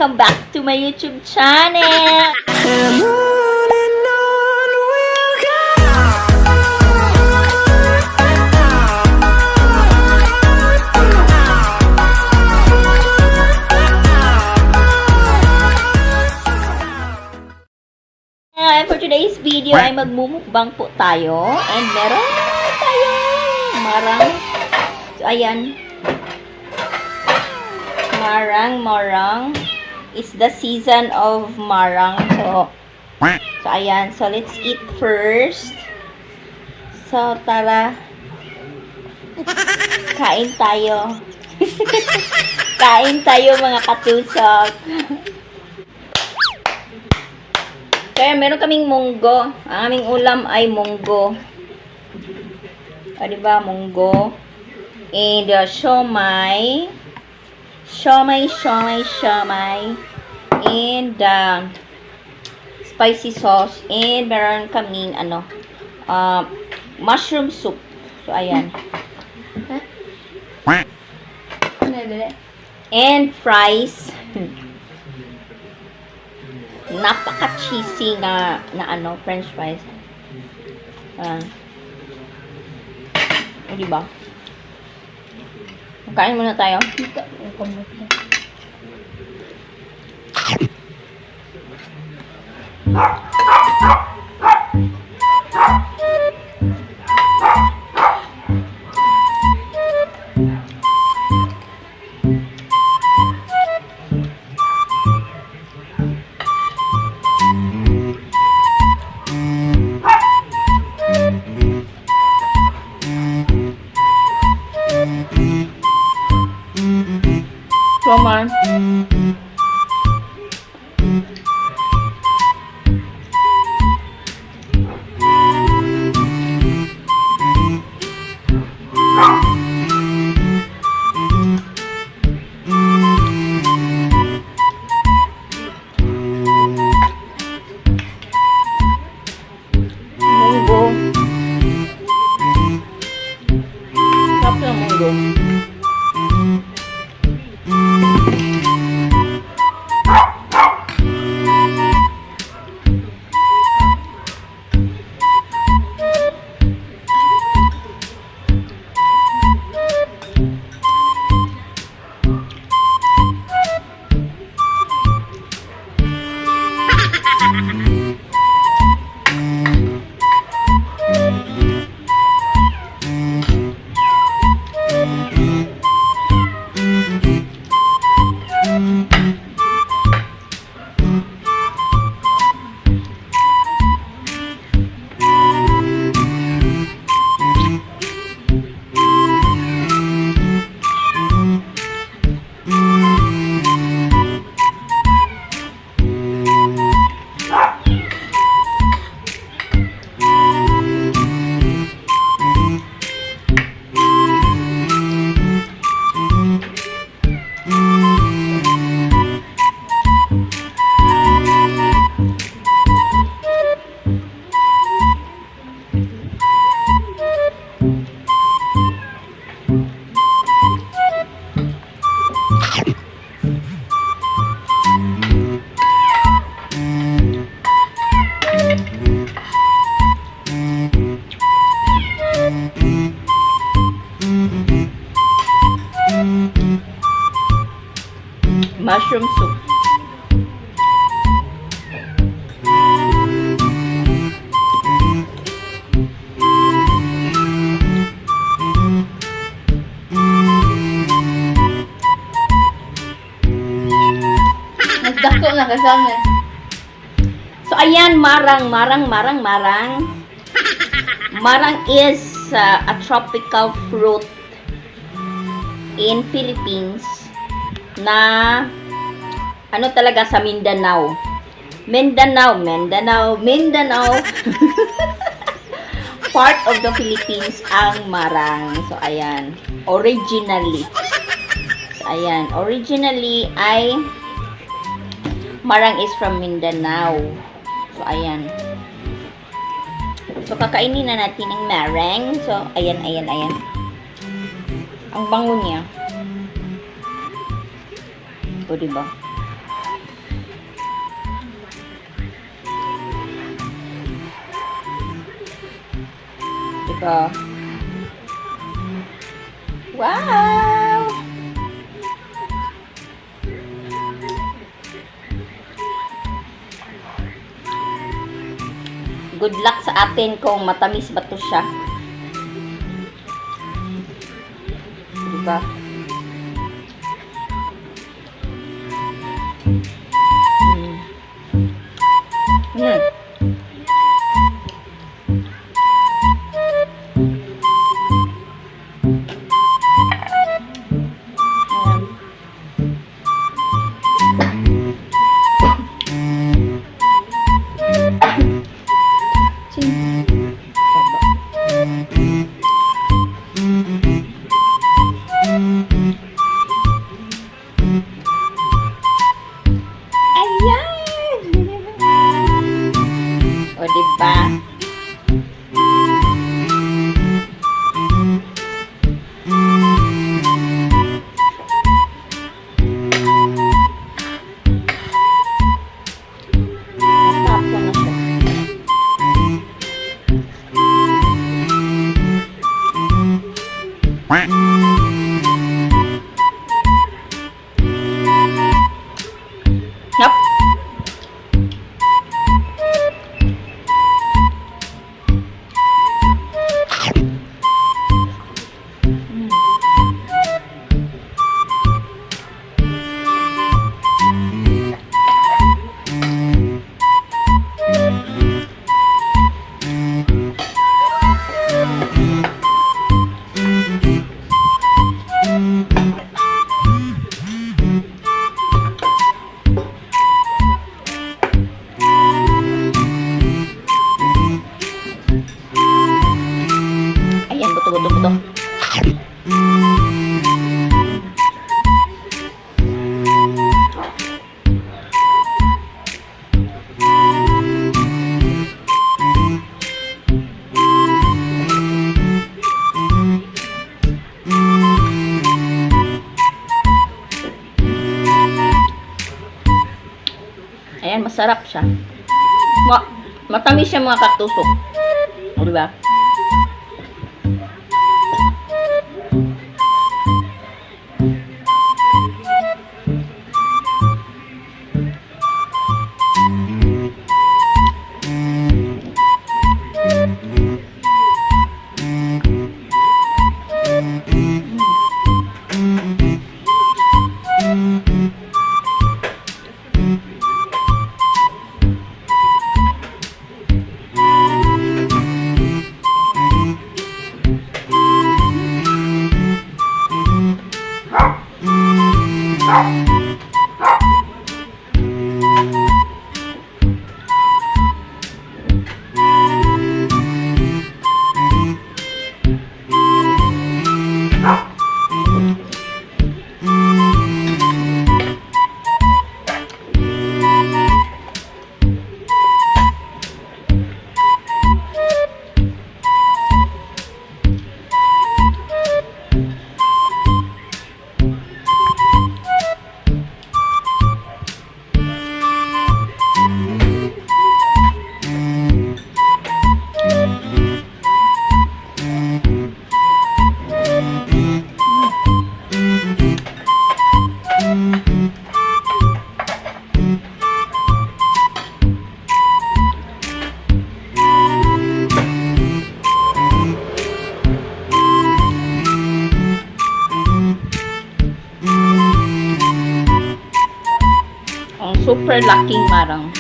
welcome back to my YouTube channel! For today's video ay magmumukbang po tayo and meron tayo marang. So ayan, marang is the season of marang. So ayan, so let's eat first. So tara, kain tayo. Kain tayo mga katusok. Kaya meron kaming munggo. Ang aming ulam ay munggo. O, diba? Munggo. And siomay. Siomay. And spicy sauce. And meron kaming mushroom soup. So, ayan. And fries. Napaka-cheesy na french fries. Diba? Kain muna tayo. Roman. Munggo. Sarap ng munggo. Mushroom soup. Nagdako na kasama. So ayan, marang. Marang is a tropical fruit in Philippines na talaga sa Mindanao. Part of the Philippines ang marang. So ayan, originally ay marang is from Mindanao. So ayan. So kakainin na natin ang marang. So ayan. Ang bango niya. O, diba? Diba? Wow! Good luck sa atin kung matamis ba to siya. Diba? O, diba? Natap ko na siya. Yup. Ayan, buto. Ayan, masarap siya. Matamis siya mga katusok. O, diba? Super laking marang.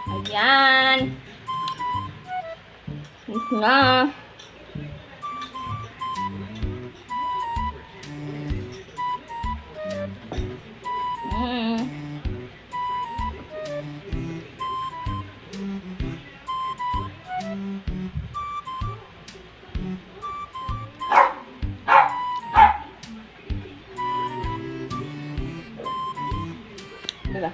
Ayan. Ito na. Diba?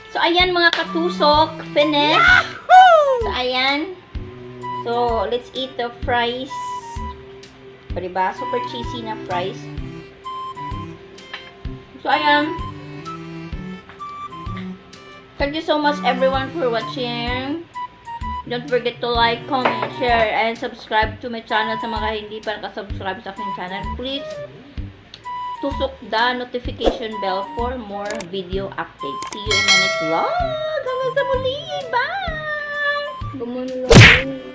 So, ayan mga katusok. Finish. So, ayan. So, let's eat the fries. O, diba? Super cheesy na fries. So, ayan. Thank you so much everyone for watching. Don't forget to like, comment, share, and subscribe to my channel sa mga hindi pa nakasubscribe sa aking channel. Please, tusok the notification bell for more video updates. See you in my next vlog. Hanggang sa muli. Bye! Gumawa lang.